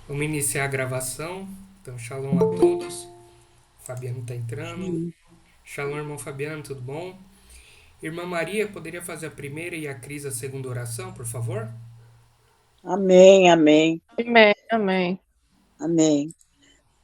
Vamos iniciar a gravação. Então, shalom a todos. Fabiano está entrando. Shalom, irmão Fabiano, tudo bom? Irmã Maria, poderia fazer a primeira e a Cris a segunda oração, por favor? Amém, amém, Amém, amém. amém.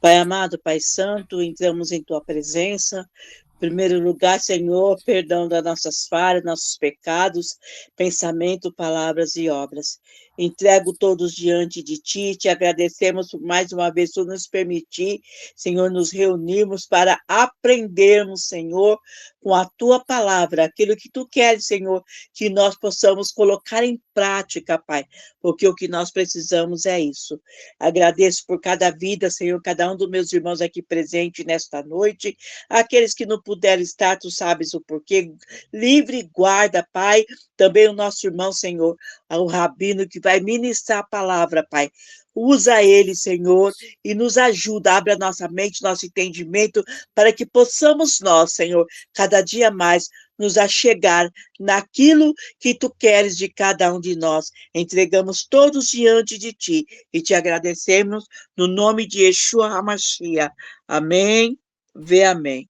Pai amado, Pai Santo, entramos em Tua presença. Em primeiro lugar, Senhor, perdão das nossas falhas, nossos pecados, pensamento, palavras e obras. Entrego todos diante de Ti, te agradecemos por mais uma vez por nos permitir, Senhor, nos reunirmos para aprendermos, Senhor, com a Tua palavra, aquilo que Tu queres, Senhor, que nós possamos colocar em prática, Pai, porque o que nós precisamos é isso. Agradeço por cada vida, Senhor, cada um dos meus irmãos aqui presente nesta noite, aqueles que não puderam estar, tu sabes o porquê. Livre e guarda, Pai, também o nosso irmão, Senhor, o Rabino que vai ministrar a palavra, Pai. Usa ele, Senhor, e nos ajuda, abre a nossa mente, nosso entendimento, para que possamos nós, Senhor, cada dia mais nos achegar naquilo que tu queres de cada um de nós. Entregamos todos diante de ti e te agradecemos no nome de Yeshua HaMashiach. Amém. Vê amém.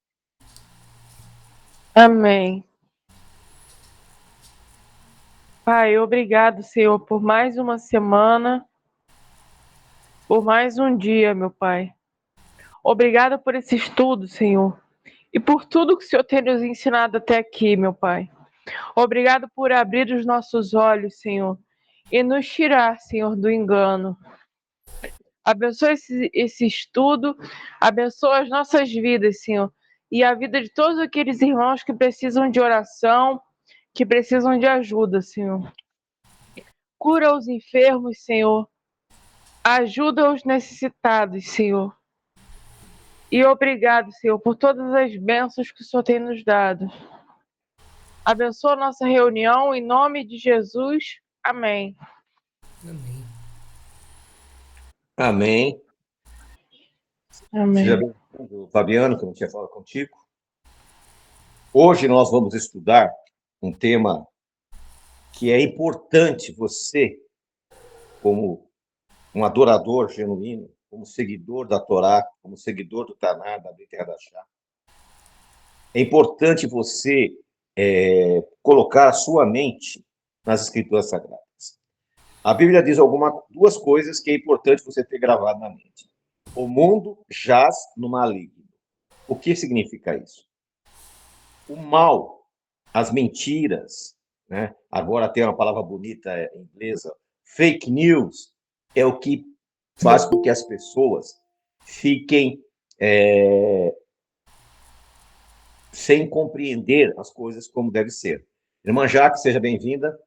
Amém. Pai, obrigado, Senhor, por mais uma semana, por mais um dia, meu Pai. Obrigado por esse estudo, Senhor, e por tudo que o Senhor tem nos ensinado até aqui, meu Pai. Obrigado por abrir os nossos olhos, Senhor, e nos tirar, Senhor, do engano. Abençoa esse estudo, abençoa as nossas vidas, Senhor, e a vida de todos aqueles irmãos que precisam de oração, que precisam de ajuda, Senhor. Cura os enfermos, Senhor. Ajuda os necessitados, Senhor. E obrigado, Senhor, por todas as bênçãos que o Senhor tem nos dado. Abençoa a nossa reunião em nome de Jesus. Amém. Amém. Amém. Seja Amém. bem-vindo, Fabiano, que eu não tinha falado contigo. Hoje nós vamos estudar um tema que é importante você, como um adorador genuíno, como seguidor da Torá, como seguidor do Taná, da Brit Hadashah. É importante você colocar a sua mente nas Escrituras Sagradas. A Bíblia diz duas coisas que é importante você ter gravado na mente. O mundo jaz no maligno. O que significa isso? O mal, as mentiras, né? Agora tem uma palavra bonita em inglês, fake news, é o que faz com que as pessoas fiquem sem compreender as coisas como deve ser. Irmã Jaque, seja bem-vinda.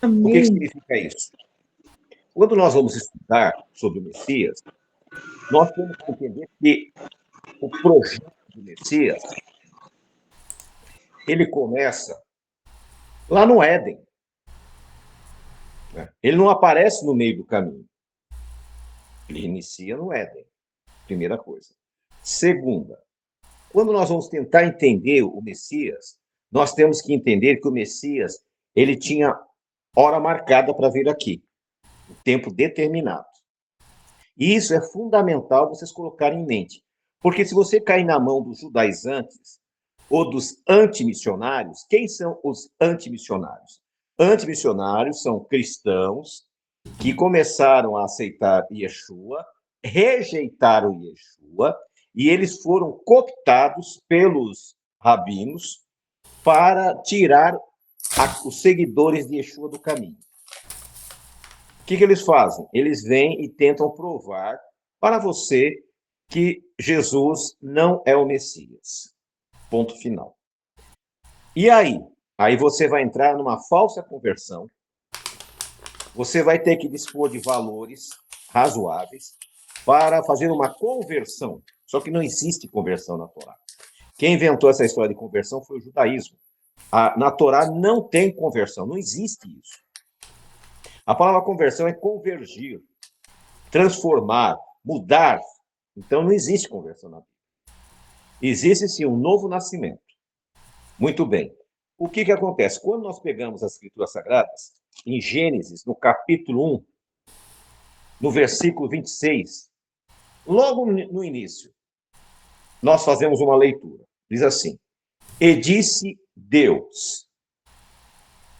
O que significa isso? Quando nós vamos estudar sobre o Messias, nós temos que entender que o projeto do Messias, ele começa lá no Éden. Ele não aparece no meio do caminho. Ele inicia no Éden, primeira coisa. Segunda, quando nós vamos tentar entender o Messias, nós temos que entender que o Messias, ele tinha hora marcada para vir aqui, o tempo determinado. E isso é fundamental vocês colocarem em mente, porque se você cair na mão dos judaizantes ou dos antimissionários, quem são os antimissionários? Antimissionários são cristãos que começaram a aceitar Yeshua, rejeitaram Yeshua, e eles foram cooptados pelos rabinos para tirar os seguidores de Yeshua do caminho. O que eles fazem? Eles vêm e tentam provar para você que Jesus não é o Messias. Ponto final. E aí? Aí você vai entrar numa falsa conversão. Você vai ter que dispor de valores razoáveis para fazer uma conversão. Só que não existe conversão na Torá. Quem inventou essa história de conversão foi o judaísmo. Na Torá não tem conversão, não existe isso. A palavra conversão é convergir, transformar, mudar. Então não existe conversão na Bíblia. Existe sim um novo nascimento. Muito bem. O que acontece? Quando nós pegamos as Escrituras Sagradas, em Gênesis, no capítulo 1, no versículo 26, logo no início, nós fazemos uma leitura. Diz assim: e disse Deus,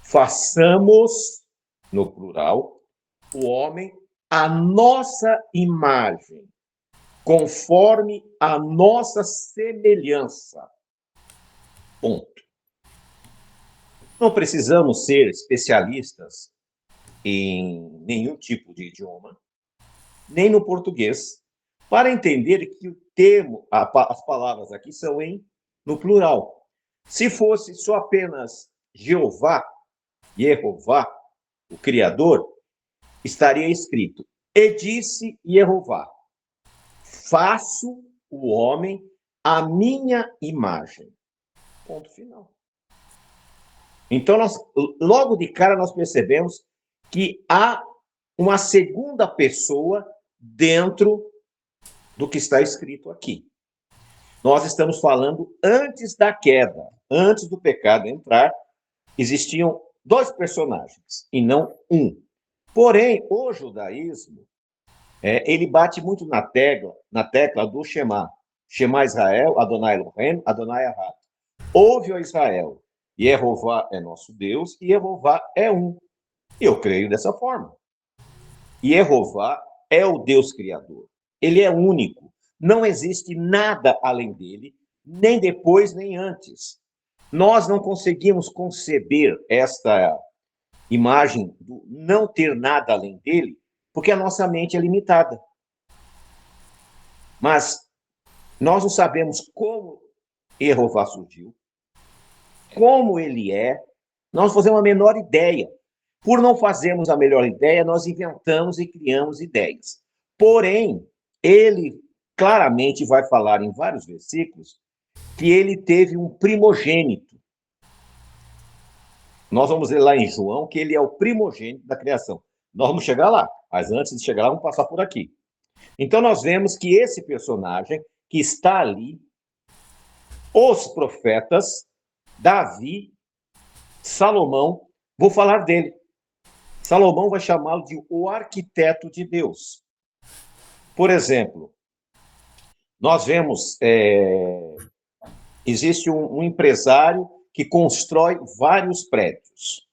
façamos, no plural, o homem à nossa imagem, conforme a nossa semelhança. Ponto. Não precisamos ser especialistas em nenhum tipo de idioma, nem no português, para entender que o termo, as palavras aqui são no plural. Se fosse só apenas Jeová, Yehová, o Criador, estaria escrito: e disse Yehová, faço o homem à minha imagem. Ponto final. Então, logo de cara, nós percebemos que há uma segunda pessoa dentro do que está escrito aqui. Nós estamos falando antes da queda, antes do pecado entrar, existiam dois personagens e não um. Porém, o judaísmo, ele bate muito na tecla do Shema. Shema Israel, Adonai Elohim, Adonai Ahad. Ouve, ó Israel, Yehová é nosso Deus e Yehová é um. Eu creio dessa forma. Yehová é o Deus Criador. Ele é único. Não existe nada além dele, nem depois, nem antes. Nós não conseguimos conceber esta imagem do não ter nada além dele, porque a nossa mente é limitada. Mas nós não sabemos como Yehová surgiu, como ele é, nós não fazemos a menor ideia. Por não fazermos a melhor ideia, nós inventamos e criamos ideias. Porém, ele claramente vai falar em vários versículos que ele teve um primogênito. Nós vamos ler lá em João que ele é o primogênito da criação. Nós vamos chegar lá, mas antes de chegar lá, vamos passar por aqui. Então, nós vemos que esse personagem que está ali, os profetas, Davi, Salomão, vou falar dele. Salomão vai chamá-lo de o arquiteto de Deus. Por exemplo, nós vemos, existe um empresário que constrói vários prédios.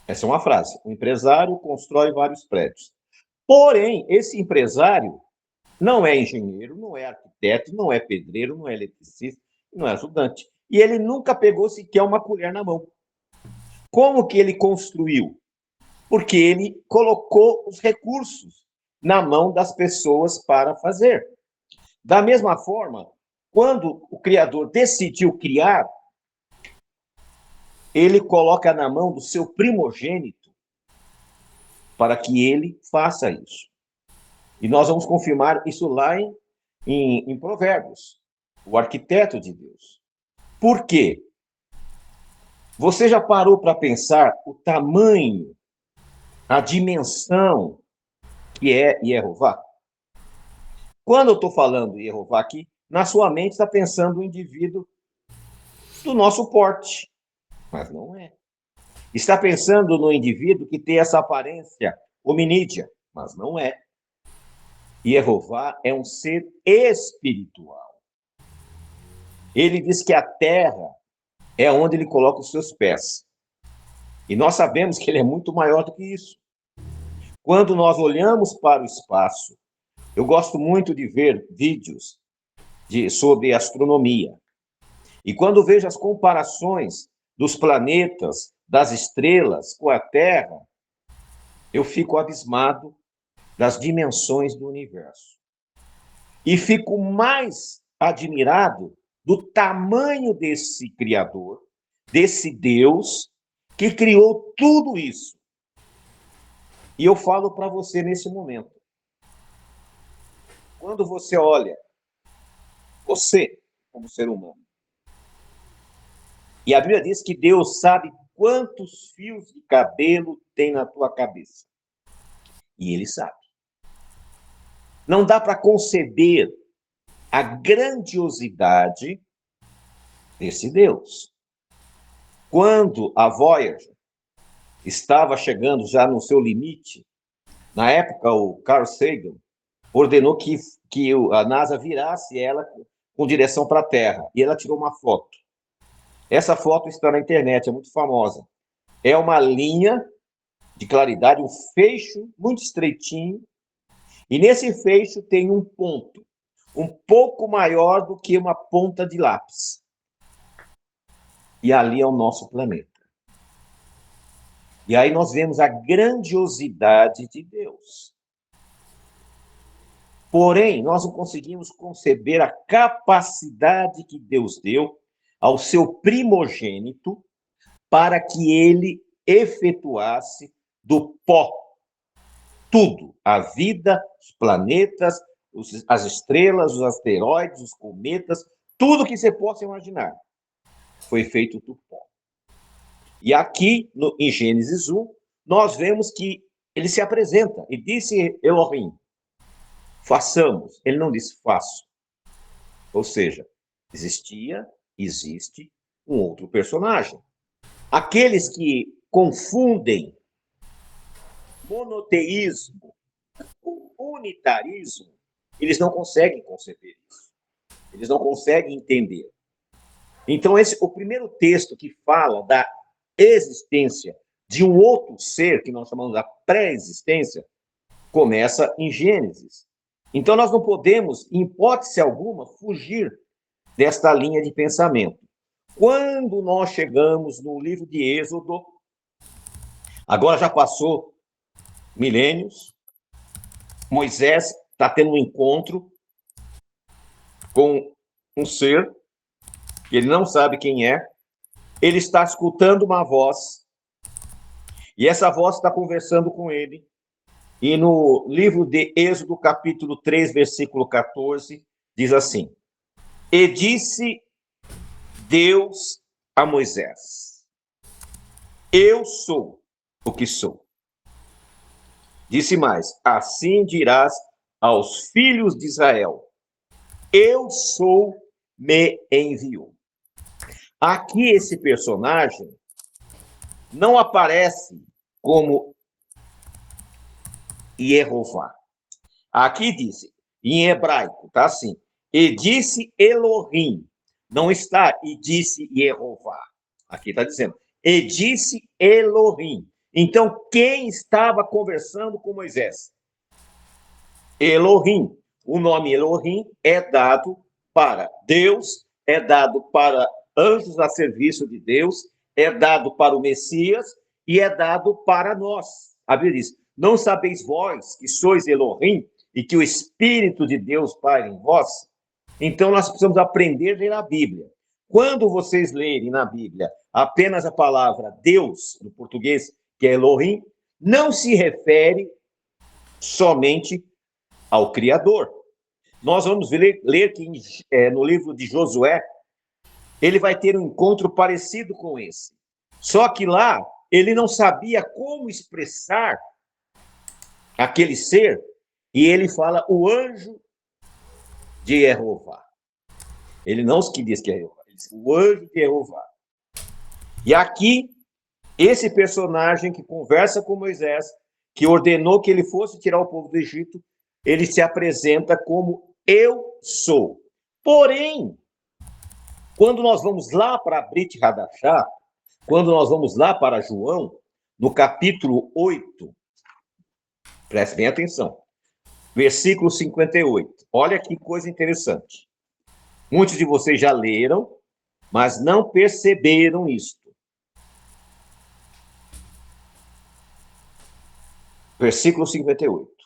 Essa é uma frase. O empresário constrói vários prédios. Porém, esse empresário não é engenheiro, não é arquiteto, não é pedreiro, não é eletricista, não é ajudante. E ele nunca pegou sequer uma colher na mão. Como que ele construiu? Porque ele colocou os recursos na mão das pessoas para fazer. Da mesma forma, quando o Criador decidiu criar, ele coloca na mão do seu primogênito para que ele faça isso. E nós vamos confirmar isso lá em Provérbios, o arquiteto de Deus. Por quê? Você já parou para pensar o tamanho, a dimensão que é Yehová? Quando eu estou falando Yehová aqui, na sua mente está pensando um indivíduo do nosso porte, mas não é. Está pensando no indivíduo que tem essa aparência hominídea, mas não é. Yehová é um ser espiritual. Ele diz que a terra é onde ele coloca os seus pés. E nós sabemos que ele é muito maior do que isso. Quando nós olhamos para o espaço, eu gosto muito de ver vídeos sobre astronomia. E quando vejo as comparações dos planetas, das estrelas com a Terra, eu fico abismado das dimensões do universo. E fico mais admirado do tamanho desse Criador, desse Deus, que criou tudo isso. E eu falo para você nesse momento. Quando você olha, você, como ser humano, e a Bíblia diz que Deus sabe quantos fios de cabelo tem na tua cabeça. E Ele sabe. Não dá para conceber a grandiosidade desse Deus. Quando a Voyager estava chegando já no seu limite, Na época, o Carl Sagan ordenou que a NASA virasse ela com direção para a Terra. E ela tirou uma foto. Essa foto está na internet, é muito famosa. É uma linha de claridade, um feixe muito estreitinho, e nesse feixe tem um ponto, um pouco maior do que uma ponta de lápis. E ali é o nosso planeta. E aí nós vemos a grandiosidade de Deus. Porém, nós não conseguimos conceber a capacidade que Deus deu ao seu primogênito para que ele efetuasse do pó tudo, a vida, os planetas, as estrelas, os asteroides, os cometas, tudo que você possa imaginar foi feito do pó. E aqui, em Gênesis 1, nós vemos que ele se apresenta e disse Elohim, façamos. Ele não disse faço. Ou seja, existe um outro personagem. Aqueles que confundem monoteísmo com unitarismo, eles não conseguem conceber isso. Eles não conseguem entender. Então, o primeiro texto que fala da existência de um outro ser, que nós chamamos da pré-existência, começa em Gênesis. Então, nós não podemos, em hipótese alguma, fugir desta linha de pensamento. Quando nós chegamos no livro de Êxodo, agora já passou milênios, Moisés está tendo um encontro com um ser que ele não sabe quem é, ele está escutando uma voz, e essa voz está conversando com ele, e no livro de Êxodo, capítulo 3, versículo 14, diz assim, e disse Deus a Moisés, eu sou o que sou. Disse mais, assim dirás aos filhos de Israel, eu sou, me enviou. Aqui esse personagem não aparece como Yehová. Aqui diz, em hebraico, tá assim, e disse Elohim, não está e disse Yehová. Aqui está dizendo, e disse Elohim. Então, quem estava conversando com Moisés? Elohim. O nome Elohim é dado para Deus, é dado para anjos a serviço de Deus, é dado para o Messias e é dado para nós. A Bíblia diz, não sabeis vós que sois Elohim e que o Espírito de Deus paira em vós? Então, nós precisamos aprender a ler a Bíblia. Quando vocês lerem na Bíblia apenas a palavra Deus, no português, que é Elohim, não se refere somente ao Criador. Nós vamos ler que no livro de Josué, ele vai ter um encontro parecido com esse. Só que lá, ele não sabia como expressar aquele ser, e ele fala o anjo de Jeová. Ele não que diz que é Jeová, ele diz o anjo de Jeová. E aqui, esse personagem que conversa com Moisés, que ordenou que ele fosse tirar o povo do Egito, ele se apresenta como eu sou. Porém, quando nós vamos lá para Brit Hadashah, quando nós vamos lá para João, no capítulo 8, preste bem atenção, versículo 58. Olha que coisa interessante. Muitos de vocês já leram, mas não perceberam isto. Versículo 58.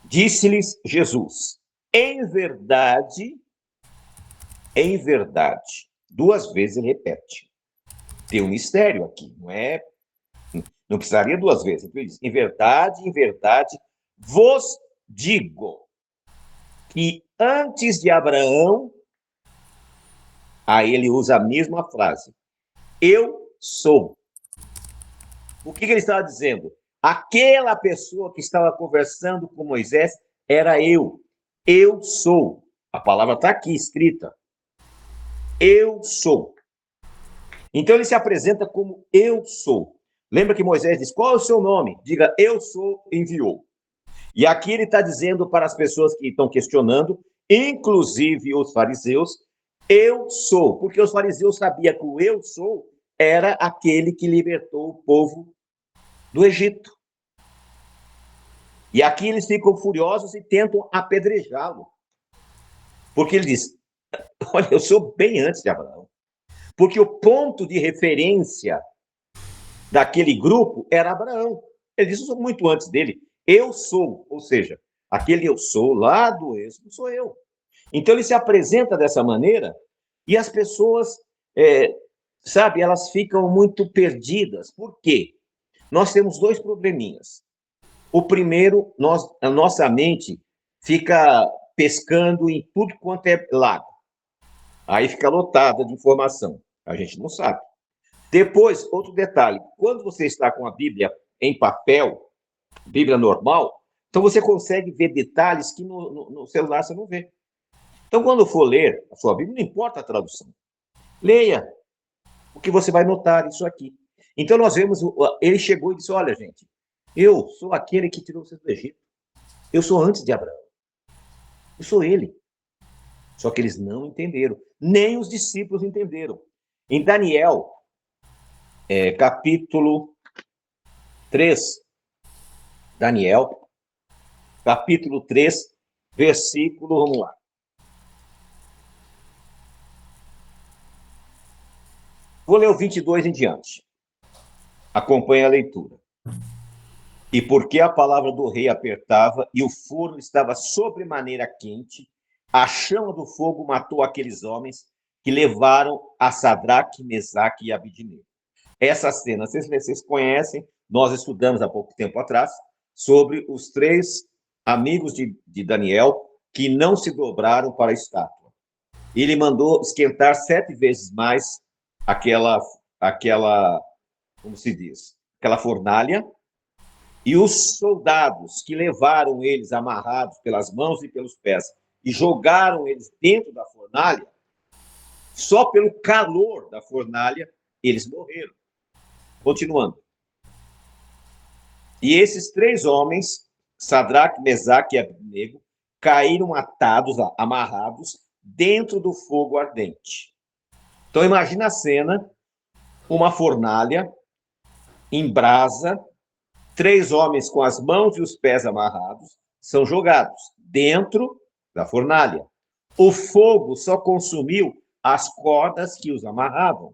Disse-lhes Jesus, em verdade, duas vezes ele repete. Tem um mistério aqui, não precisaria duas vezes. Ele diz, em verdade, vos digo que antes de Abraão, aí ele usa a mesma frase, eu sou. O que ele estava dizendo? Aquela pessoa que estava conversando com Moisés era eu. Eu sou. A palavra está aqui escrita. Eu sou. Então ele se apresenta como eu sou. Lembra que Moisés diz, qual é o seu nome? Diga, eu sou, enviou. E aqui ele está dizendo para as pessoas que estão questionando, inclusive os fariseus, eu sou, porque os fariseus sabiam que o eu sou era aquele que libertou o povo do Egito. E aqui eles ficam furiosos e tentam apedrejá-lo. Porque ele diz, olha, eu sou bem antes de Abraão. Porque o ponto de referência daquele grupo era Abraão. Ele disse, eu sou muito antes dele. Eu sou, ou seja, aquele eu sou lá do Êxodo sou eu. Então ele se apresenta dessa maneira e as pessoas, sabe, elas ficam muito perdidas. Por quê? Nós temos dois probleminhas. O primeiro, a nossa mente fica pescando em tudo quanto é lago. Aí fica lotada de informação. A gente não sabe. Depois, outro detalhe. Quando você está com a Bíblia em papel, Bíblia normal, então você consegue ver detalhes que no celular você não vê. Então, quando for ler a sua Bíblia, não importa a tradução. Leia, porque você vai notar isso aqui. Então, nós vemos, ele chegou e disse, olha, gente, eu sou aquele que tirou vocês do Egito. Eu sou antes de Abraão. Eu sou ele. Só que eles não entenderam. Nem os discípulos entenderam. Em Daniel, capítulo 3, Daniel, capítulo 3, versículo, vamos lá. Vou ler o 22 em diante. Acompanhe a leitura. E porque a palavra do rei apertava e o forno estava sobremaneira quente, a chama do fogo matou aqueles homens que levaram a Sadraque, Mesaque e Abidnego. Essa cena, vocês conhecem, nós estudamos há pouco tempo atrás, sobre os 3 amigos de Daniel que não se dobraram para a estátua. Ele mandou esquentar 7 vezes mais aquela, como se diz, aquela fornalha, e os soldados que levaram eles amarrados pelas mãos e pelos pés e jogaram eles dentro da fornalha, só pelo calor da fornalha, eles morreram. Continuando. E esses 3 homens, Sadraque, Mesaque e Abidnego, caíram atados, amarrados, dentro do fogo ardente. Então, imagina a cena, uma fornalha em brasa, 3 homens com as mãos e os pés amarrados são jogados dentro da fornalha. O fogo só consumiu as cordas que os amarravam.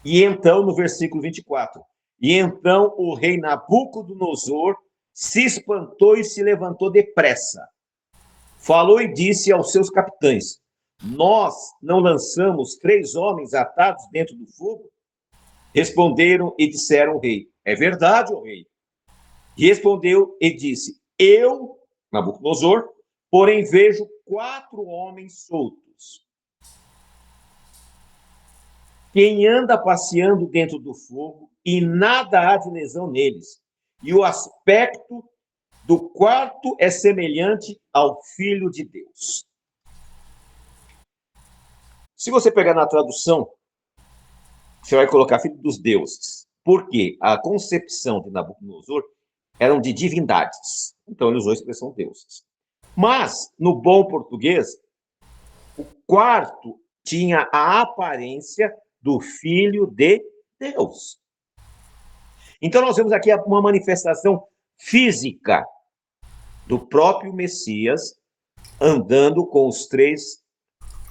E então, no versículo 24, e então o rei Nabucodonosor se espantou e se levantou depressa. Falou e disse aos seus capitães, nós não lançamos 3 homens atados dentro do fogo? Responderam e disseram ao rei, é verdade, ó rei. E respondeu e disse, eu, Nabucodonosor, porém vejo 4 homens soltos. Quem anda passeando dentro do fogo e nada há de lesão neles. E o aspecto do quarto é semelhante ao Filho de Deus. Se você pegar na tradução, você vai colocar Filho dos Deuses. Porque a concepção de Nabucodonosor eram de divindades. Então ele usou a expressão deuses. Mas, no bom português, o quarto tinha a aparência do Filho de Deus. Então nós vemos aqui uma manifestação física do próprio Messias andando com os 3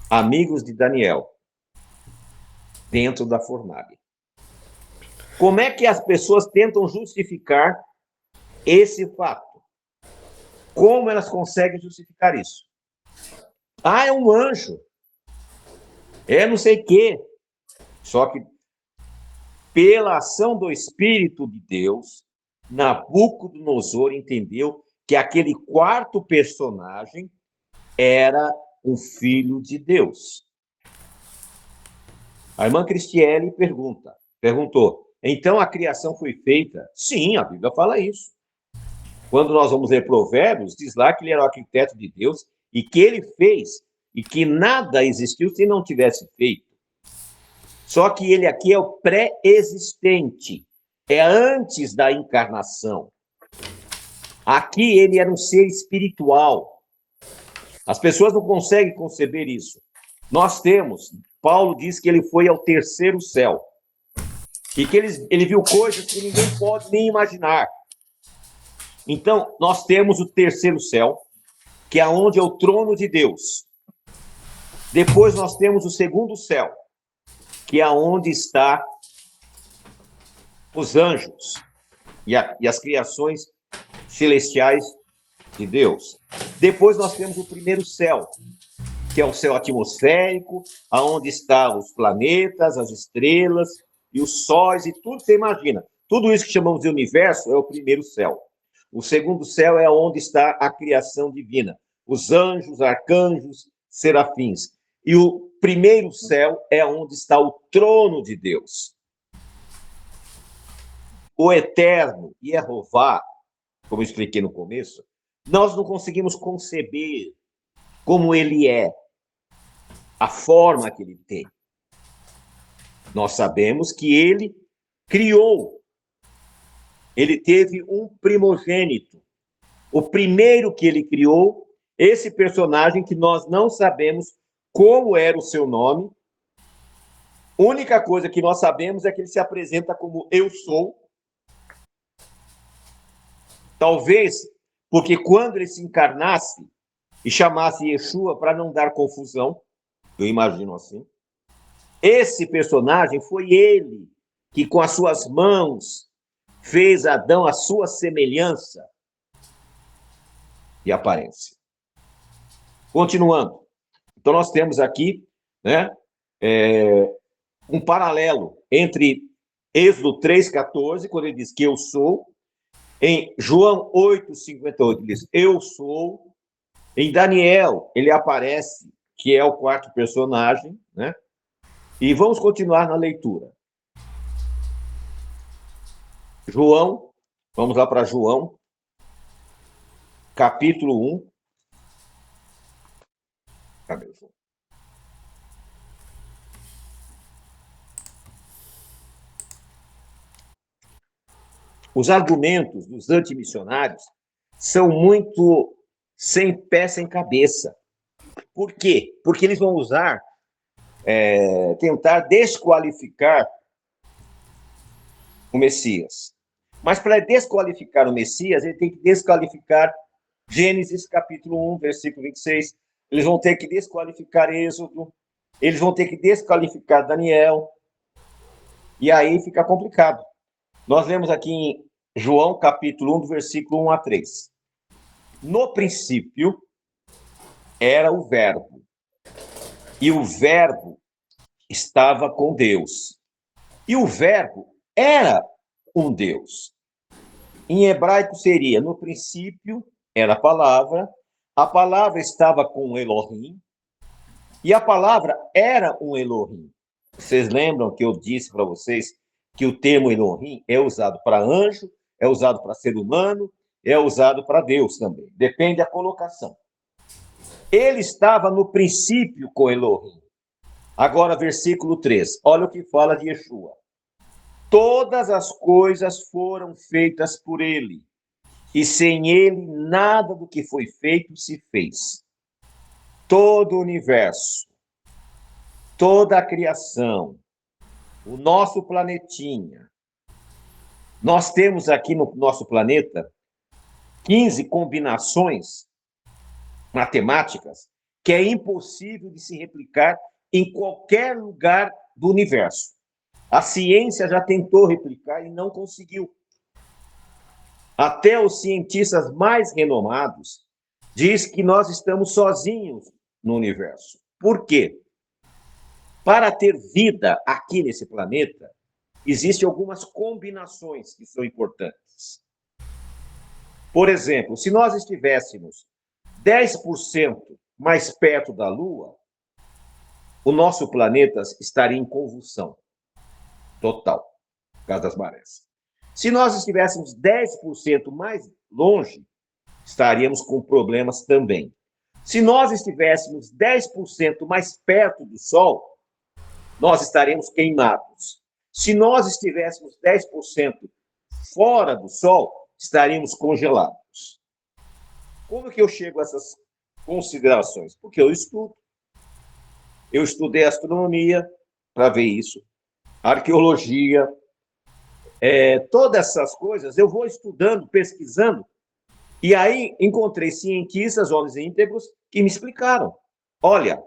amigos de Daniel dentro da fornalha. Como é que as pessoas tentam justificar esse fato? Como elas conseguem justificar isso? Ah, é um anjo. É não sei o quê. Só que, pela ação do Espírito de Deus, Nabucodonosor entendeu que aquele quarto personagem era o Filho de Deus. A irmã Cristiele perguntou, então a criação foi feita? Sim, a Bíblia fala isso. Quando nós vamos ler Provérbios, diz lá que ele era o arquiteto de Deus e que ele fez e que nada existiu se não tivesse feito. Só que ele aqui é o pré-existente, é antes da encarnação. Aqui ele era um ser espiritual. As pessoas não conseguem conceber isso. Nós temos, Paulo diz que ele foi ao terceiro céu. E que ele viu coisas que ninguém pode nem imaginar. Então, nós temos o terceiro céu, que é onde é o trono de Deus. Depois nós temos o segundo céu, que é onde está os anjos e as criações celestiais de Deus. Depois nós temos o primeiro céu, que é o céu atmosférico, aonde estão os planetas, as estrelas e os sóis e tudo que você imagina. Tudo isso que chamamos de universo é o primeiro céu. O segundo céu é onde está a criação divina, os anjos, arcanjos, serafins. E o primeiro céu é onde está o trono de Deus. O eterno Yehová, como eu expliquei no começo, nós não conseguimos conceber como ele é, a forma que ele tem. Nós sabemos que ele criou, ele teve um primogênito. O primeiro que ele criou, esse personagem que nós não sabemos como era o seu nome, a única coisa que nós sabemos é que ele se apresenta como eu sou. Talvez porque quando ele se encarnasse e chamasse Yeshua para não dar confusão, eu imagino assim, esse personagem foi ele que com as suas mãos fez Adão a sua semelhança e aparência. Continuando. Então nós temos aqui, né, um paralelo entre Êxodo 3,14, quando ele diz que eu sou, em João 8,58, ele diz eu sou, em Daniel ele aparece, que é o quarto personagem, né? E vamos continuar na leitura. João, vamos lá para João, capítulo 1. Cadê o João? Os argumentos dos antimissionários são muito sem pé, sem cabeça. Por quê? Porque eles vão usar, tentar desqualificar o Messias. Mas para desqualificar o Messias, ele tem que desqualificar Gênesis capítulo 1, versículo 26. Eles vão ter que desqualificar Êxodo. Eles vão ter que desqualificar Daniel. E aí fica complicado. Nós lemos aqui em João capítulo 1, do versículo 1 a 3. No princípio era o Verbo, e o Verbo estava com Deus. E o Verbo era um Deus. Em hebraico seria, no princípio era a palavra estava com Elohim, e a palavra era um Elohim. Vocês lembram que eu disse para vocês que o termo Elohim é usado para anjo, é usado para ser humano, é usado para Deus também. Depende da colocação. Ele estava no princípio com Elohim. Agora, versículo 3. Olha o que fala de Yeshua. Todas as coisas foram feitas por ele, e sem ele nada do que foi feito se fez. Todo o universo, toda a criação, o nosso planetinha. Nós temos aqui no nosso planeta 15 combinações matemáticas que é impossível de se replicar em qualquer lugar do universo. A ciência já tentou replicar e não conseguiu. Até os cientistas mais renomados dizem que nós estamos sozinhos no universo. Por quê? Para ter vida aqui nesse planeta, existem algumas combinações que são importantes. Por exemplo, se nós estivéssemos 10% mais perto da Lua, o nosso planeta estaria em convulsão total, por causa das marés. Se nós estivéssemos 10% mais longe, estaríamos com problemas também. Se nós estivéssemos 10% mais perto do Sol, nós estaremos queimados. Se nós estivéssemos 10% fora do Sol, estaríamos congelados. Como que eu chego a essas considerações? Porque eu estudo. Eu estudei astronomia para ver isso, arqueologia, todas essas coisas eu vou estudando, pesquisando, e aí encontrei cientistas, homens íntegros, que me explicaram. Olha,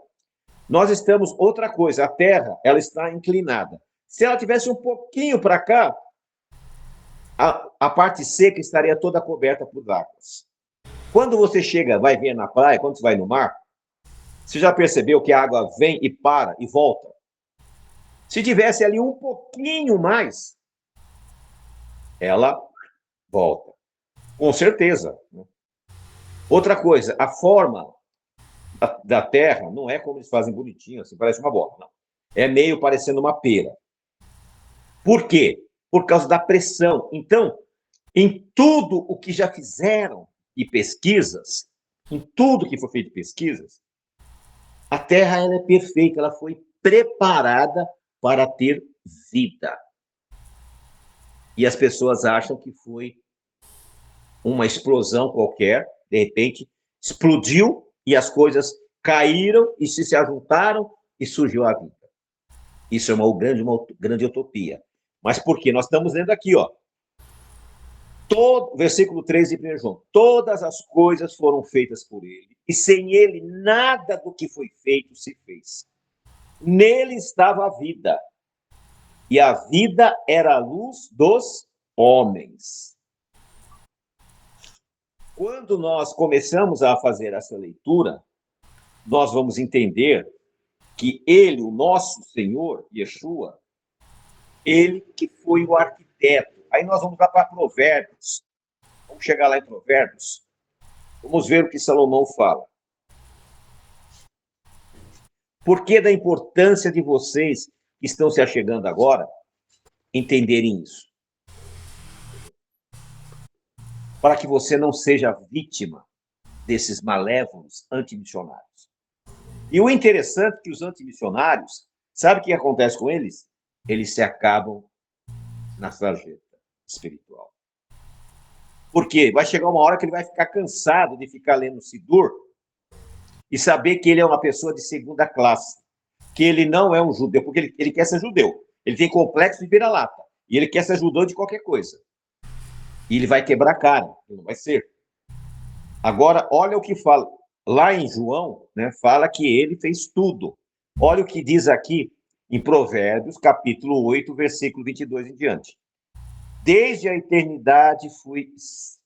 nós estamos, outra coisa, a Terra, ela está inclinada. Se ela tivesse um pouquinho para cá, a parte seca estaria toda coberta por águas. Quando você chega, vai ver na praia, quando você vai no mar, você já percebeu que a água vem e para e volta? Se tivesse ali um pouquinho mais, ela volta. Com certeza. Outra coisa, a forma da Terra não é como eles fazem bonitinho, assim, parece uma bola. Não. É meio parecendo uma pera. Por quê? Por causa da pressão. Então, em tudo o que já fizeram de pesquisas, em tudo que foi feito de pesquisas, a Terra ela é perfeita, ela foi preparada para ter vida. E as pessoas acham que foi uma explosão qualquer, de repente explodiu e as coisas caíram e se ajuntaram e surgiu a vida. Isso é uma grande utopia. Mas por quê? Nós estamos lendo aqui, ó. Versículo 3 de 1 João. Todas as coisas foram feitas por ele, e sem ele nada do que foi feito se fez. Nele estava a vida, e a vida era a luz dos homens. Quando nós começamos a fazer essa leitura, nós vamos entender que ele, o nosso Senhor, Yeshua, ele que foi o arquiteto. Aí nós vamos lá para Provérbios. Vamos chegar lá em Provérbios. Vamos ver o que Salomão fala. Por que da importância de vocês que estão se achegando agora entenderem isso? Para que você não seja vítima desses malévolos antimissionários. E o interessante é que os antimissionários, sabe o que acontece com eles? Eles se acabam na sarjeta espiritual. Por quê? Vai chegar uma hora que ele vai ficar cansado de ficar lendo Sidur e saber que ele é uma pessoa de segunda classe, que ele não é um judeu, porque ele quer ser judeu. Ele tem complexo de vira-lata e ele quer ser judeu de qualquer coisa. E ele vai quebrar a cara, ele não vai ser. Agora, olha o que fala. Lá em João, né, fala que ele fez tudo. Olha o que diz aqui em Provérbios, capítulo 8, versículo 22 em diante. Desde a eternidade fui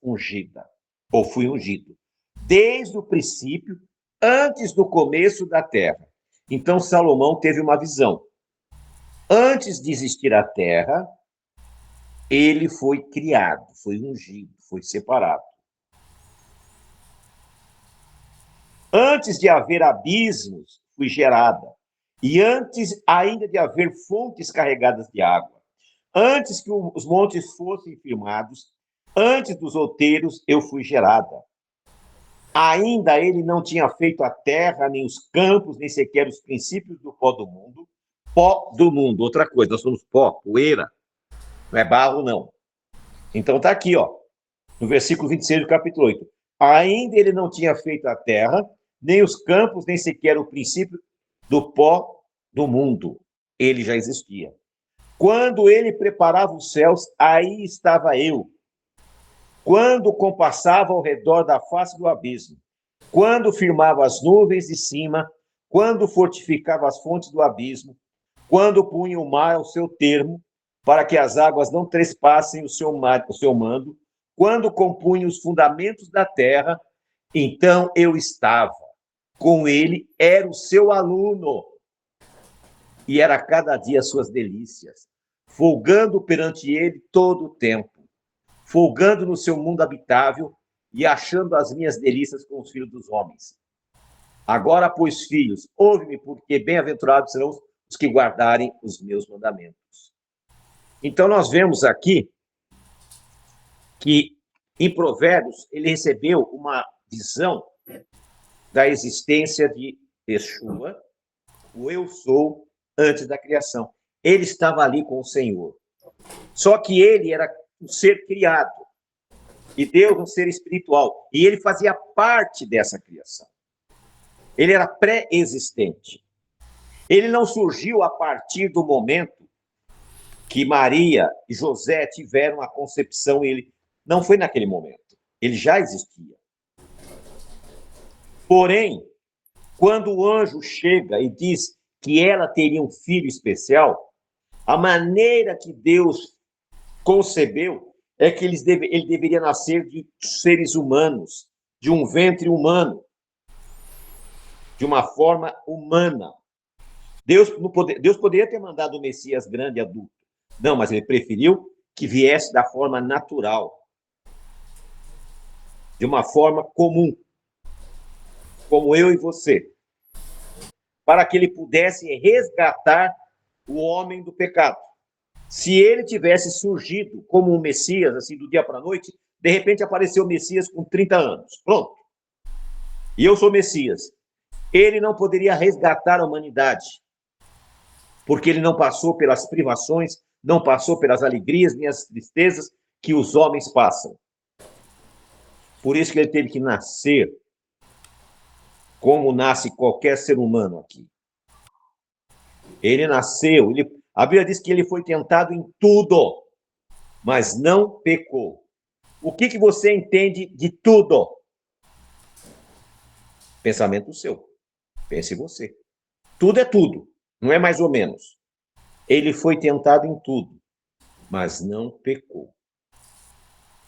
ungida, ou fui ungido. Desde o princípio, antes do começo da terra. Então, Salomão teve uma visão. Antes de existir a terra, ele foi criado, foi ungido, foi separado. Antes de haver abismos, fui gerada. E antes ainda de haver fontes carregadas de água. Antes que os montes fossem firmados, antes dos outeiros, eu fui gerada. Ainda ele não tinha feito a terra, nem os campos, nem sequer os princípios do pó do mundo. Pó do mundo, outra coisa, nós somos pó, poeira. Não é barro, não. Então está aqui, ó, no versículo 26 do capítulo 8. Ainda ele não tinha feito a terra, nem os campos, nem sequer o princípio do pó do mundo. Ele já existia. Quando ele preparava os céus, aí estava eu. Quando compassava ao redor da face do abismo. Quando firmava as nuvens de cima. Quando fortificava as fontes do abismo. Quando punha o mar ao seu termo, para que as águas não trespassem o seu mando. Quando compunha os fundamentos da terra, então eu estava. Com ele era o seu aluno. E era cada dia suas delícias, folgando perante ele todo o tempo, folgando no seu mundo habitável e achando as minhas delícias com os filhos dos homens. Agora, pois, filhos, ouve-me, porque bem-aventurados serão os que guardarem os meus mandamentos. Então, nós vemos aqui que, em Provérbios, ele recebeu uma visão da existência de Yeshua, o eu sou, antes da criação. Ele estava ali com o Senhor. Só que ele era um ser criado. E Deus um ser espiritual. E ele fazia parte dessa criação. Ele era pré-existente. Ele não surgiu a partir do momento que Maria e José tiveram a concepção. Ele não foi naquele momento. Ele já existia. Porém, quando o anjo chega e diz que ela teria um filho especial, a maneira que Deus concebeu é que ele deveria nascer de seres humanos, de um ventre humano, de uma forma humana. Deus poderia ter mandado o Messias grande e adulto. Não, mas ele preferiu que viesse da forma natural, de uma forma comum, como eu e você, para que ele pudesse resgatar o homem do pecado. Se ele tivesse surgido como um Messias, assim, do dia para a noite, de repente apareceu o Messias com 30 anos. Pronto. E eu sou Messias. Ele não poderia resgatar a humanidade, porque ele não passou pelas privações, não passou pelas alegrias, nem as tristezas que os homens passam. Por isso que ele teve que nascer como nasce qualquer ser humano aqui. Ele nasceu, a Bíblia diz que ele foi tentado em tudo, mas não pecou. O que você entende de tudo? Pensamento seu. Pense você. Tudo é tudo, não é mais ou menos. Ele foi tentado em tudo, mas não pecou.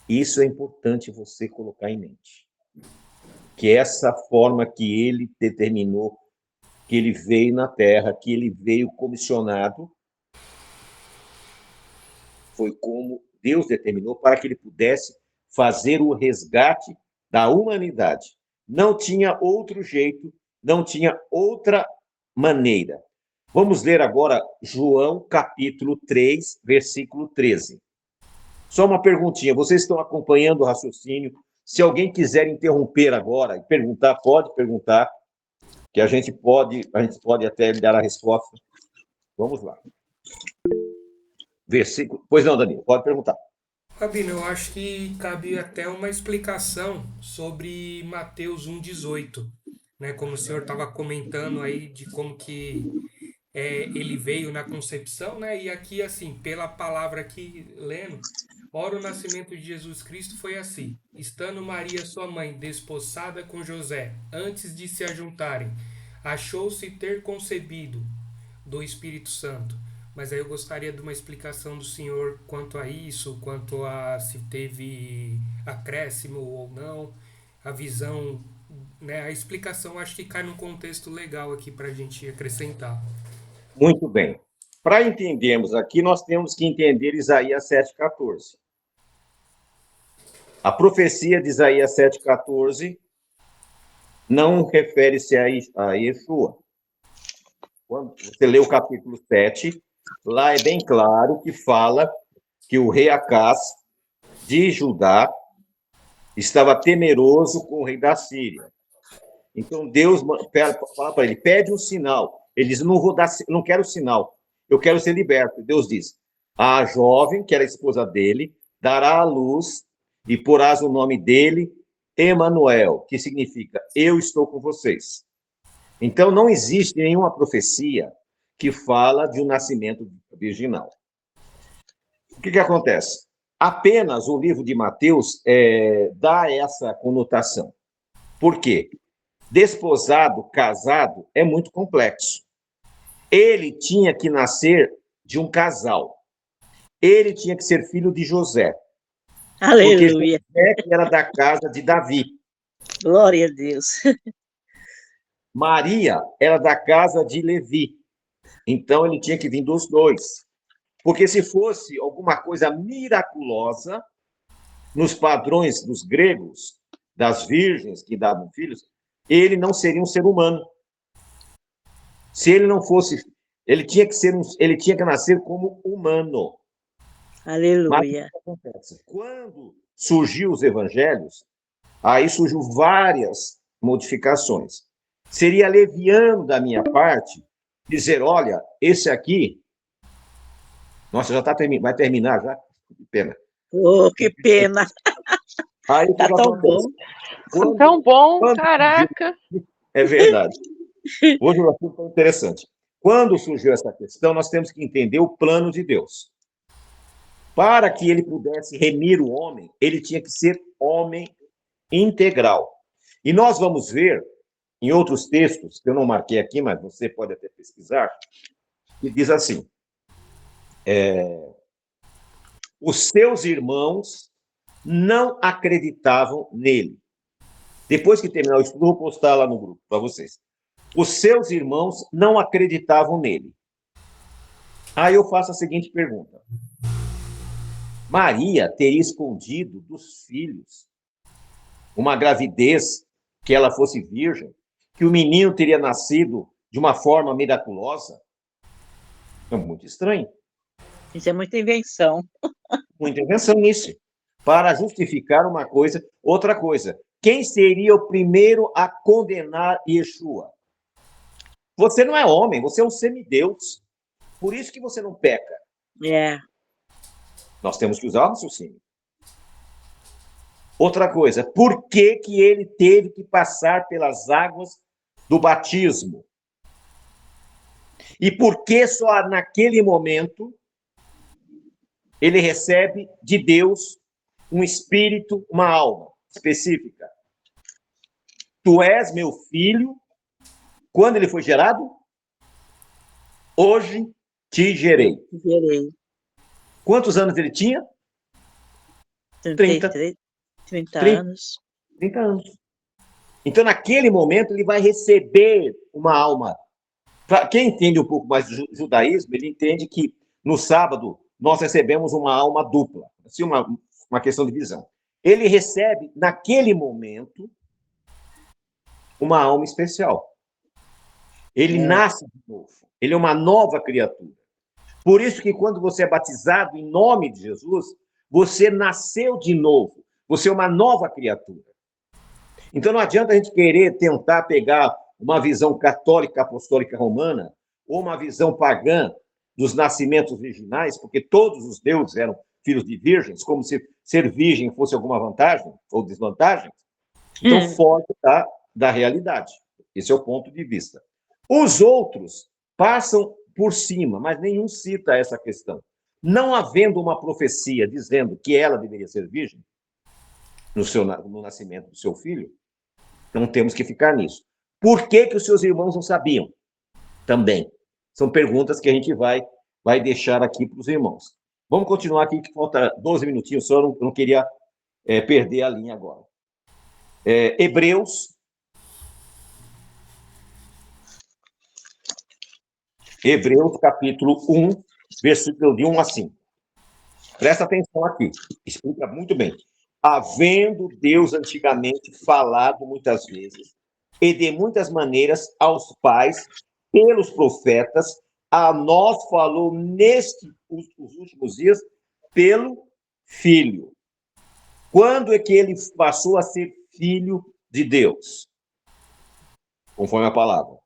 Isso é importante você colocar em mente. Que essa forma que ele determinou, que ele veio na Terra, que ele veio comissionado, foi como Deus determinou para que ele pudesse fazer o resgate da humanidade. Não tinha outro jeito, não tinha outra maneira. Vamos ler agora João, capítulo 3, versículo 13. Só uma perguntinha, vocês estão acompanhando o raciocínio? Se alguém quiser interromper agora e perguntar, pode perguntar, que a gente pode até lhe dar a resposta. Vamos lá. Versículo. Pois não, Danilo, pode perguntar. Rabino, eu acho que cabe até uma explicação sobre Mateus 1,18, né? Como o senhor estava comentando aí de como que ele veio na concepção, né? E aqui, assim, pela palavra aqui, lendo, ora, o nascimento de Jesus Cristo foi assim: estando Maria, sua mãe, desposada com José, antes de se ajuntarem, achou-se ter concebido do Espírito Santo. Mas aí eu gostaria de uma explicação do senhor quanto a isso, quanto a se teve acréscimo ou não, a visão, né? A explicação acho que cai num contexto legal aqui para a gente acrescentar. Muito bem. Para entendermos aqui, nós temos que entender Isaías 7,14. A profecia de Isaías 7,14 não refere-se a Yeshua. Quando você lê o capítulo 7, lá é bem claro que fala que o rei Acaz de Judá estava temeroso com o rei da Síria. Então Deus fala para ele, pede um sinal. Ele diz, não quero sinal, eu quero ser liberto. Deus diz, a jovem, que era a esposa dele, dará à luz e porás o nome dele, Emanuel, que significa, eu estou com vocês. Então, não existe nenhuma profecia que fala de um nascimento virginal. O que acontece? Apenas o livro de Mateus dá essa conotação. Por quê? Desposado, casado, é muito complexo. Ele tinha que nascer de um casal. Ele tinha que ser filho de José. Aleluia. Porque José que era da casa de Davi. Glória a Deus. Maria era da casa de Levi. Então, ele tinha que vir dos dois. Porque se fosse alguma coisa miraculosa, nos padrões dos gregos, das virgens que davam filhos, ele não seria um ser humano. Se ele não fosse, ele tinha que nascer como humano. Aleluia. Mas o que acontece? Quando surgiu os evangelhos, aí surgiu várias modificações. Seria leviano da minha parte dizer, olha, esse aqui, nossa, vai terminar já? Que pena. Oh, que pena. Aí o que Tá tão bom. acontece? Quando, Tão bom, quando caraca. é verdade. Hoje o assunto é interessante. Quando surgiu essa questão, nós temos que entender o plano de Deus. Para que ele pudesse remir o homem, ele tinha que ser homem integral. E nós vamos ver em outros textos, que eu não marquei aqui, mas você pode até pesquisar, que diz assim: os seus irmãos não acreditavam nele. Depois que terminar o estudo, eu vou postar lá no grupo para vocês. Os seus irmãos não acreditavam nele. Aí eu faço a seguinte pergunta: Maria teria escondido dos filhos uma gravidez, que ela fosse virgem, que o menino teria nascido de uma forma miraculosa? É muito estranho. Isso é muita invenção. Muita invenção nisso, para justificar uma coisa. Outra coisa, quem seria o primeiro a condenar Yeshua? Você não é homem, você é um semideus. Por isso que você não peca. É. Nós temos que usar o raciocínio. Outra coisa, por que que ele teve que passar pelas águas do batismo? E por que só naquele momento ele recebe de Deus um espírito, uma alma específica? Tu és meu filho. Quando ele foi gerado? Hoje te gerei. Gerei. Quantos anos ele tinha? 30 anos. 30 anos. Então, naquele momento, ele vai receber uma alma. Para quem entende um pouco mais do judaísmo, ele entende que no sábado nós recebemos uma alma dupla, assim, uma questão de visão. Ele recebe, naquele momento, uma alma especial. Ele nasce de novo. Ele é uma nova criatura. Por isso que quando você é batizado em nome de Jesus, você nasceu de novo. Você é uma nova criatura. Então não adianta a gente querer tentar pegar uma visão católica, apostólica romana, ou uma visão pagã dos nascimentos virginais, porque todos os deuses eram filhos de virgens, como se ser virgem fosse alguma vantagem ou desvantagem. Então foge da realidade. Esse é o ponto de vista. Os outros passam por cima, mas nenhum cita essa questão. Não havendo uma profecia dizendo que ela deveria ser virgem no nascimento do seu filho, não temos que ficar nisso. Por que que os seus irmãos não sabiam? Também. São perguntas que a gente vai deixar aqui para os irmãos. Vamos continuar aqui, que falta 12 minutinhos só, eu não queria perder a linha agora. Hebreus, capítulo 1, versículo de 1 a 5. Presta atenção aqui, explica muito bem. Havendo Deus antigamente falado muitas vezes e de muitas maneiras aos pais, pelos profetas, a nós falou os últimos dias pelo Filho. Quando é que ele passou a ser filho de Deus? Conforme a palavra.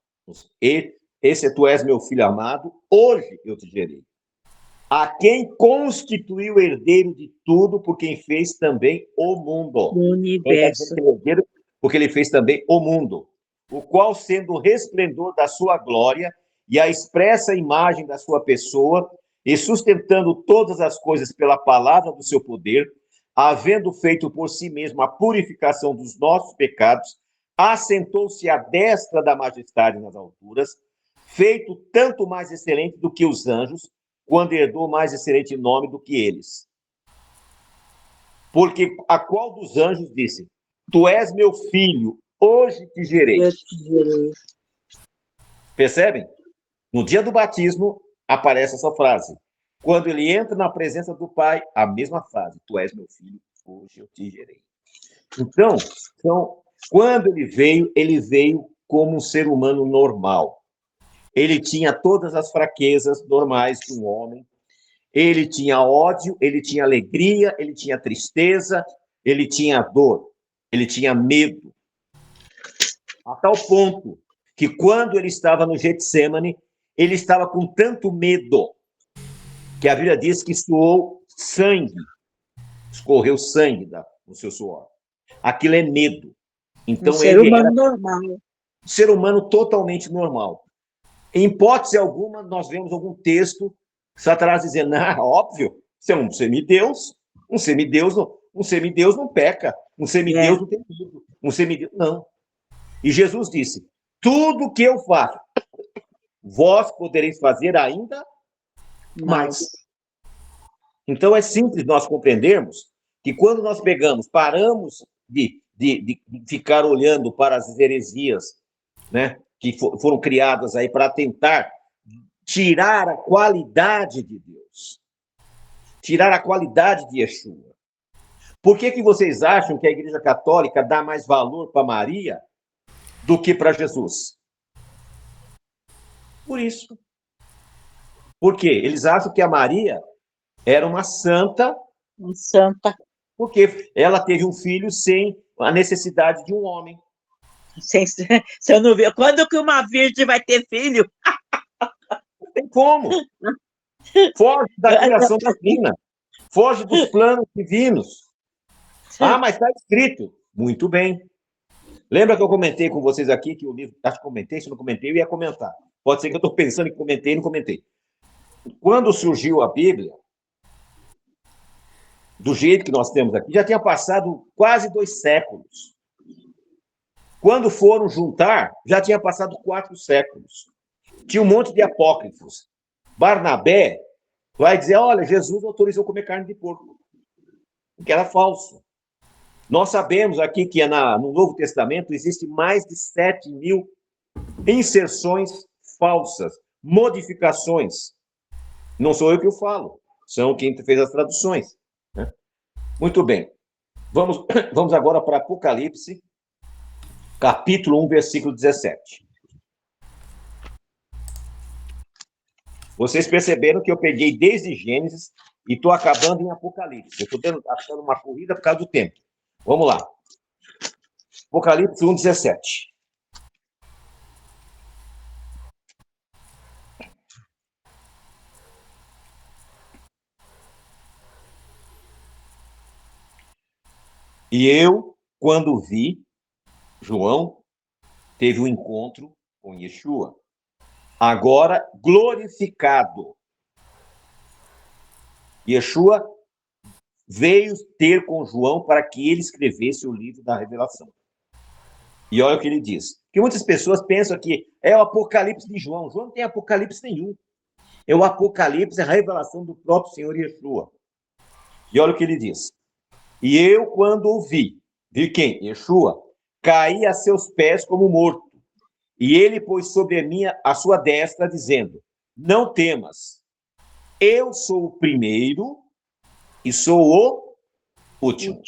Esse tu és meu filho amado, hoje eu te gerei. A quem constituiu herdeiro de tudo, por quem fez também o mundo. O universo. Porque ele fez também o mundo, o qual, sendo o resplendor da sua glória e a expressa imagem da sua pessoa, e sustentando todas as coisas pela palavra do seu poder, havendo feito por si mesmo a purificação dos nossos pecados, assentou-se à destra da majestade nas alturas, feito tanto mais excelente do que os anjos, quando herdou mais excelente nome do que eles. Porque a qual dos anjos disse: Tu és meu filho, hoje te gerei. Percebem? No dia do batismo, aparece essa frase. Quando ele entra na presença do Pai, a mesma frase: Tu és meu filho, hoje eu te gerei. Então, quando ele veio como um ser humano normal. Ele tinha todas as fraquezas normais de um homem. Ele tinha ódio, ele tinha alegria, ele tinha tristeza, ele tinha dor, ele tinha medo. A tal ponto que quando ele estava no Getsêmani, ele estava com tanto medo que a Bíblia diz que suou sangue, escorreu sangue no seu suor. Aquilo é medo. Então, ser ele humano era normal. um ser humano totalmente normal. Em hipótese alguma, nós vemos algum texto, Satanás dizendo, óbvio, você é um semideus, um semideus não peca, um semideus não tem medo, um semideus não. E Jesus disse, tudo que eu faço, vós podereis fazer ainda mais. Então, é simples nós compreendermos que quando nós paramos de ficar olhando para as heresias, né, que foram criadas aí para tentar tirar a qualidade de Deus, tirar a qualidade de Yeshua. Por que vocês acham que a Igreja Católica dá mais valor para Maria do que para Jesus? Por isso. Por quê? Eles acham que a Maria era uma santa, porque ela teve um filho sem a necessidade de um homem. Se eu não ver, quando que uma virgem vai ter filho? Não tem como. Foge da criação divina. Foge dos planos divinos. Mas está escrito. Muito bem. Lembra que eu comentei com vocês aqui que o livro... Acho que comentei, se não comentei, eu ia comentar. Pode ser que eu estou pensando que comentei e não comentei. Quando surgiu a Bíblia, do jeito que nós temos aqui, já tinha passado quase 2 séculos. Quando foram juntar, já tinha passado 4 séculos. Tinha um monte de apócrifos. Barnabé vai dizer, olha, Jesus autorizou comer carne de porco, porque era falso. Nós sabemos aqui que no Novo Testamento existe mais de 7.000 inserções falsas, modificações. Não sou eu que o falo, são quem fez as traduções. Né? Muito bem. Vamos agora para Apocalipse, capítulo 1, versículo 17. Vocês perceberam que eu peguei desde Gênesis e estou acabando em Apocalipse. Eu estou achando uma corrida por causa do tempo. Vamos lá. Apocalipse 1, 17. E eu, quando vi, João teve um encontro com Yeshua, agora glorificado. Yeshua veio ter com João para que ele escrevesse o livro da Revelação. E olha o que ele diz. Que muitas pessoas pensam que é o Apocalipse de João. João não tem Apocalipse nenhum. É o Apocalipse, a revelação do próprio Senhor Yeshua. E olha o que ele diz. E eu, quando o vi quem? Yeshua, caí a seus pés como morto. E ele pôs sobre a sua destra, dizendo, não temas, eu sou o primeiro e sou o último.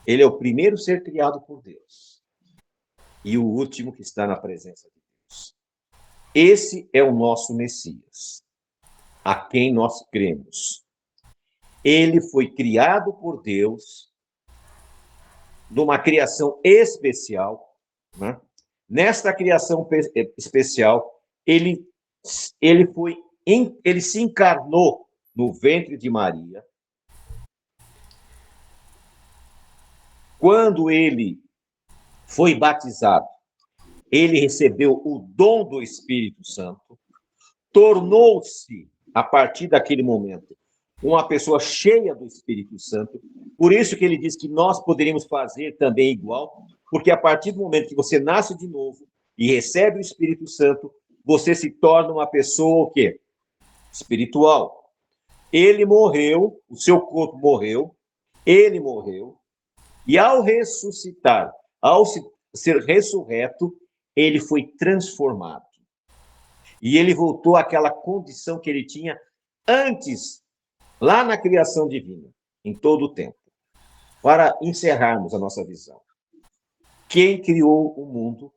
Ele é o primeiro ser criado por Deus e o último que está na presença de Deus. Esse é o nosso Messias, a quem nós cremos. Ele foi criado por Deus numa criação especial, né? Nesta criação especial, ele se encarnou no ventre de Maria. Quando ele foi batizado, ele recebeu o dom do Espírito Santo, tornou-se, a partir daquele momento, uma pessoa cheia do Espírito Santo. Por isso que ele diz que nós poderíamos fazer também igual, porque a partir do momento que você nasce de novo e recebe o Espírito Santo, você se torna uma pessoa o quê? Espiritual. Ele morreu, o seu corpo morreu, ele morreu, e ao ressuscitar, ao ser ressurreto, ele foi transformado. E ele voltou àquela condição que ele tinha antes, lá na criação divina, em todo o tempo. Para encerrarmos a nossa visão. Quem criou o mundo,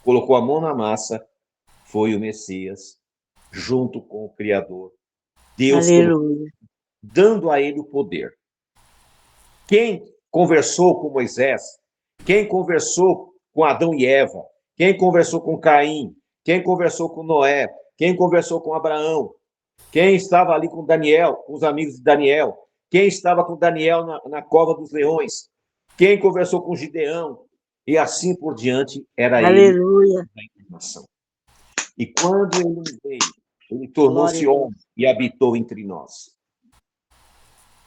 colocou a mão na massa, foi o Messias, junto com o Criador. Deus, dando a ele o poder. Quem conversou com Moisés, quem conversou com Adão e Eva, quem conversou com Caim, quem conversou com Noé, quem conversou com Abraão, quem estava ali com Daniel, com os amigos de Daniel, quem estava com Daniel na cova dos leões, quem conversou com Gideão, e assim por diante, era ele Aleluia. da encarnação. E quando ele veio, ele tornou-se Glória a homem e habitou entre nós.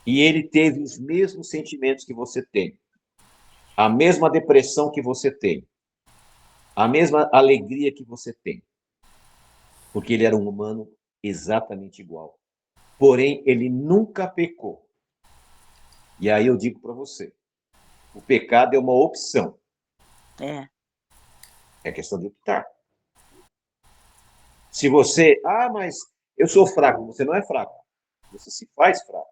E ele teve os mesmos sentimentos que você tem, a mesma depressão que você tem, a mesma alegria que você tem, porque ele era um humano exatamente igual. Porém, ele nunca pecou. E aí eu digo para você, o pecado é uma opção. É questão de optar. Se você, mas eu sou fraco, você não é fraco. Você se faz fraco.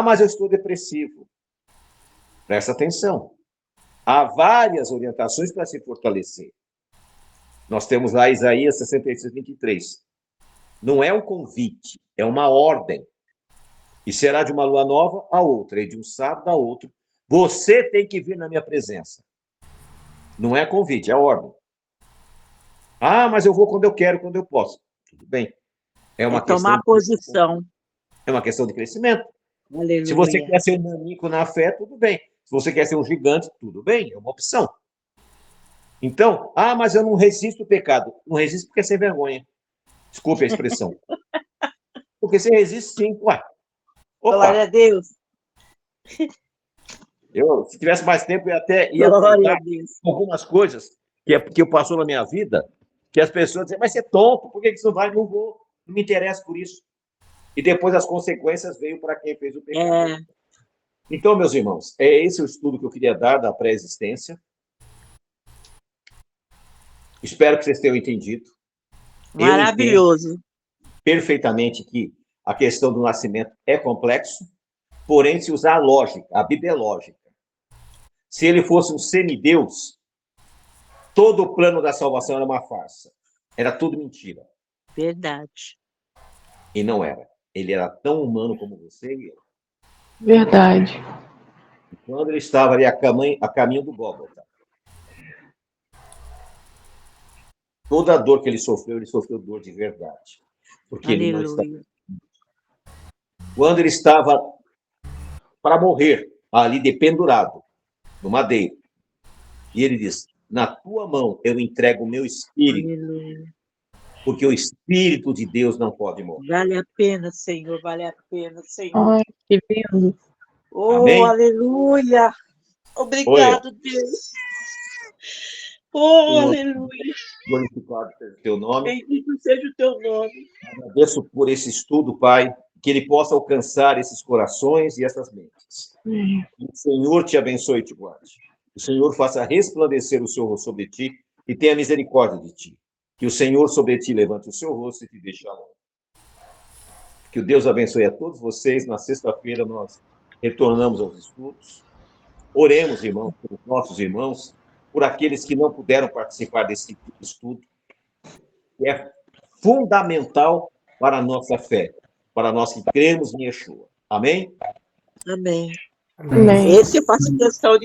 Mas eu estou depressivo. Presta atenção. Há várias orientações para se fortalecer. Nós temos lá Isaías 66, 23. Não é um convite, é uma ordem. E será de uma lua nova a outra, e de um sábado a outro. Você tem que vir na minha presença. Não é convite, é ordem. Mas eu vou quando eu quero, quando eu posso. Tudo bem. É uma questão tomar posição. É uma questão de crescimento. Aleluia. Se você quer ser um nanico na fé, tudo bem. Se você quer ser um gigante, tudo bem, é uma opção. Então, mas eu não resisto ao pecado. Não resisto porque é sem vergonha. Desculpe a expressão. Porque você resiste sim. Glória a Deus. Se tivesse mais tempo, eu até ia contar algumas coisas que eu passou na minha vida, que as pessoas dizem, mas você é tonto, por que você não vai? Não vou, não me interessa por isso. E depois as consequências veio para quem fez o pecado. Então, meus irmãos, é esse o estudo que eu queria dar da pré-existência. Espero que vocês tenham entendido. Maravilhoso. Eu entendo perfeitamente que a questão do nascimento é complexo, porém, se usar a lógica, a Bíblia é lógica. Se ele fosse um semideus, todo o plano da salvação era uma farsa. Era tudo mentira. Verdade. E não era. Ele era tão humano como você e eu. Verdade. Quando ele estava ali a caminho do Gólgota, toda a dor que ele sofreu dor de verdade. Porque ele não estava... Quando ele estava para morrer, ali dependurado, no madeiro, e ele diz, na tua mão eu entrego o meu espírito, Aleluia. Porque o Espírito de Deus não pode morrer. Vale a pena, Senhor, vale a pena, Senhor. Ai, que lindo. Amém? Aleluia. Obrigado, Deus. Aleluia. Glorificado seja o teu nome. Bendito seja o teu nome. Agradeço por esse estudo, Pai, que ele possa alcançar esses corações e essas mentes. Que o Senhor te abençoe e te guarde. O Senhor faça resplandecer o seu rosto sobre ti e tenha misericórdia de ti. Que o Senhor sobre ti levante o seu rosto e te deixe longe. Que o Deus abençoe a todos vocês. Na sexta-feira nós retornamos aos estudos. Oremos, irmãos, pelos nossos irmãos, por aqueles que não puderam participar desse estudo, que é fundamental para a nossa fé, para nós que cremos em Yeshua. Amém? Amém. Amém. Esse eu faço questão de